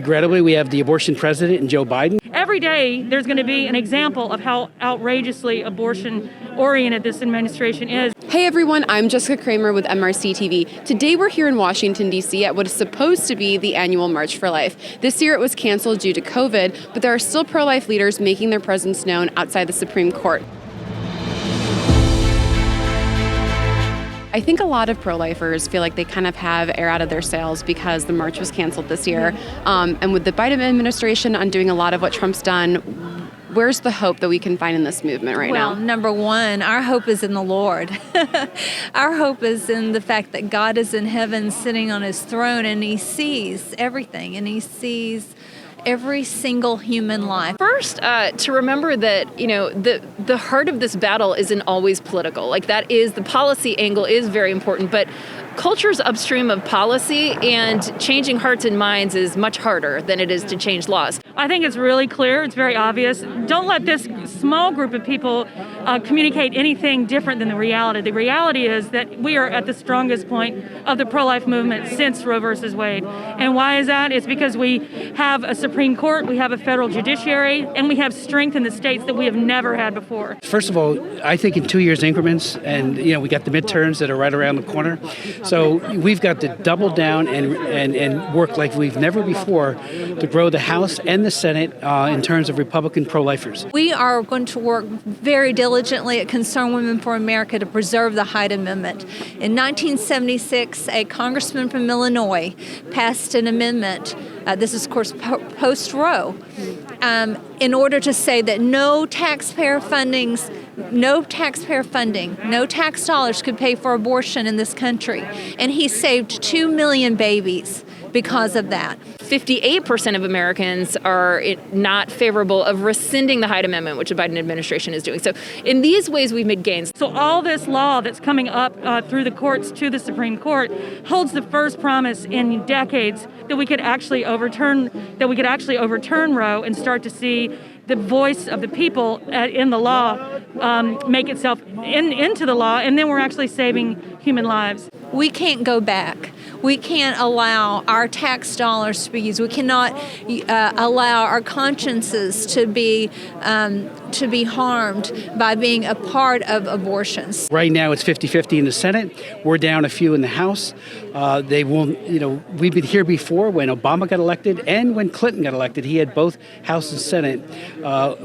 Regrettably, we have the abortion president in Joe Biden. Every day, there's going to be an example of how outrageously abortion-oriented this administration is. Hey everyone, I'm Jessica Kramer with MRC-TV. Today we're here in Washington, D.C. at what is supposed to be the annual March for Life. This year it was canceled due to COVID, but there are still pro-life leaders making their presence known outside the Supreme Court. I think a lot of pro-lifers feel like they kind of have air out of their sails because the march was canceled this year. And with the Biden administration undoing a lot of what Trump's done, where's the hope that we can find in this movement right now? Well, number one, our hope is in the Lord. Our hope is in the fact that God is in heaven sitting on his throne and he sees everything and he sees every single human life. First, to remember that, the heart of this battle isn't always political. Like that is, the policy angle is very important, but culture's upstream of policy, and changing hearts and minds is much harder than it is to change laws. I think it's really clear, it's very obvious. Don't let this small group of people communicate anything different than the reality. The reality is that we are at the strongest point of the pro-life movement since Roe versus Wade. And why is that? It's because we have a Supreme Court, we have a federal judiciary, and we have strength in the states that we have never had before. First of all, I think in 2 years increments, and we got the midterms that are right around the corner. So we've got to double down and work like we've never before to grow the House and the Senate in terms of Republican pro-lifers. We are going to work very diligently at Concerned Women for America to preserve the Hyde Amendment. In 1976, a congressman from Illinois passed an amendment, this is of course post-Roe, in order to say that no taxpayer funding, no tax dollars could pay for abortion in this country. And he saved 2 million babies because of that. 58% of Americans are not favorable of rescinding the Hyde Amendment, which the Biden administration is doing. So in these ways, we've made gains. So all this law that's coming up through the courts to the Supreme Court holds the first promise in decades that we could actually overturn Roe and start to see the voice of the people in the law make itself into the law, and then we're actually saving human lives. We can't go back. We can't allow our tax dollars to be used. We cannot allow our consciences to be harmed by being a part of abortions. Right now it's 50-50 in the Senate. We're down a few in the House. They won't, we've been here before when Obama got elected and when Clinton got elected. He had both House and Senate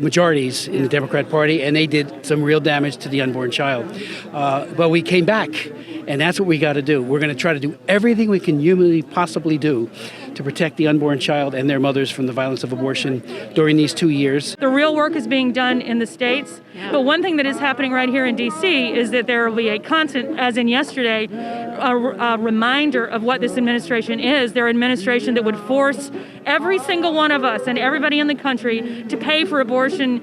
majorities in the Democrat Party, and they did some real damage to the unborn child. But we came back, and that's what we got to do. We're going to try to do everything we can humanly possibly do to protect the unborn child and their mothers from the violence of abortion during these 2 years. The real work is being done in the states, but one thing that is happening right here in D.C. is that there will be a constant, as in yesterday, a reminder of what this administration is. Their administration that would force every single one of us and everybody in the country to pay for abortion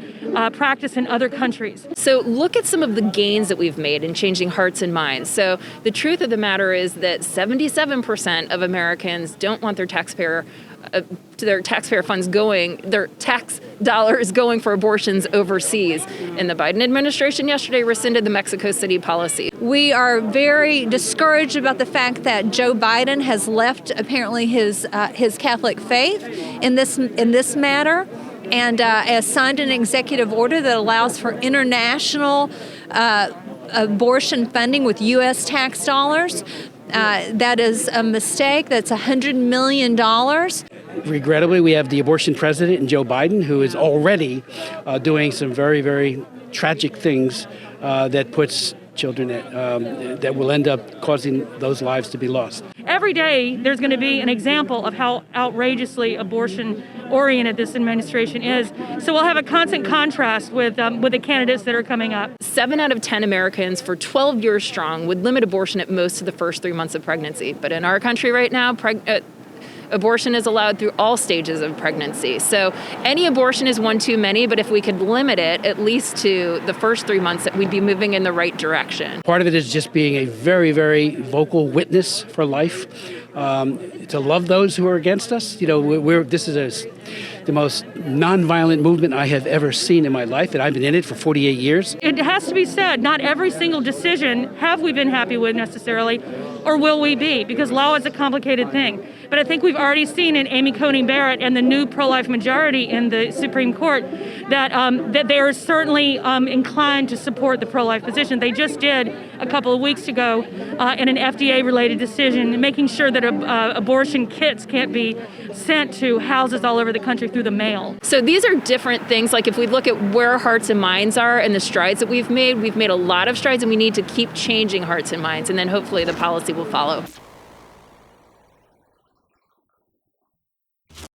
practice in other countries. So look at some of the gains that we've made in changing hearts and minds. So the truth of the matter is that 77% of Americans don't want their taxpayer funds going, their tax dollars going for abortions overseas. And the Biden administration yesterday rescinded the Mexico City policy. We are very discouraged about the fact that Joe Biden has left apparently his Catholic faith in this matter, and has signed an executive order that allows for international abortion funding with U.S. tax dollars. That is a mistake. That's $100 million. Regrettably, we have the abortion president in Joe Biden, who is already doing some very, very tragic things that puts children that will end up causing those lives to be lost. Every day, there's going to be an example of how outrageously abortion-oriented this administration is. So we'll have a constant contrast with the candidates that are coming up. 7 out of 10 Americans for 12 years strong would limit abortion at most to the first 3 months of pregnancy. But in our country right now, abortion is allowed through all stages of pregnancy. So any abortion is one too many, but if we could limit it at least to the first 3 months, that we'd be moving in the right direction. Part of it is just being a very, very vocal witness for life, to love those who are against us. This is the most nonviolent movement I have ever seen in my life, and I've been in it for 48 years. It has to be said, not every single decision have we been happy with necessarily, or will we be, because law is a complicated thing. But I think we've already seen in Amy Coney Barrett and the new pro-life majority in the Supreme Court that they are certainly inclined to support the pro-life position. They just did a couple of weeks ago in an FDA-related decision, making sure that abortion kits can't be sent to houses all over the country through the mail. So these are different things. Like if we look at where our hearts and minds are and the strides that we've made a lot of strides, and we need to keep changing hearts and minds, and then hopefully the policy will follow.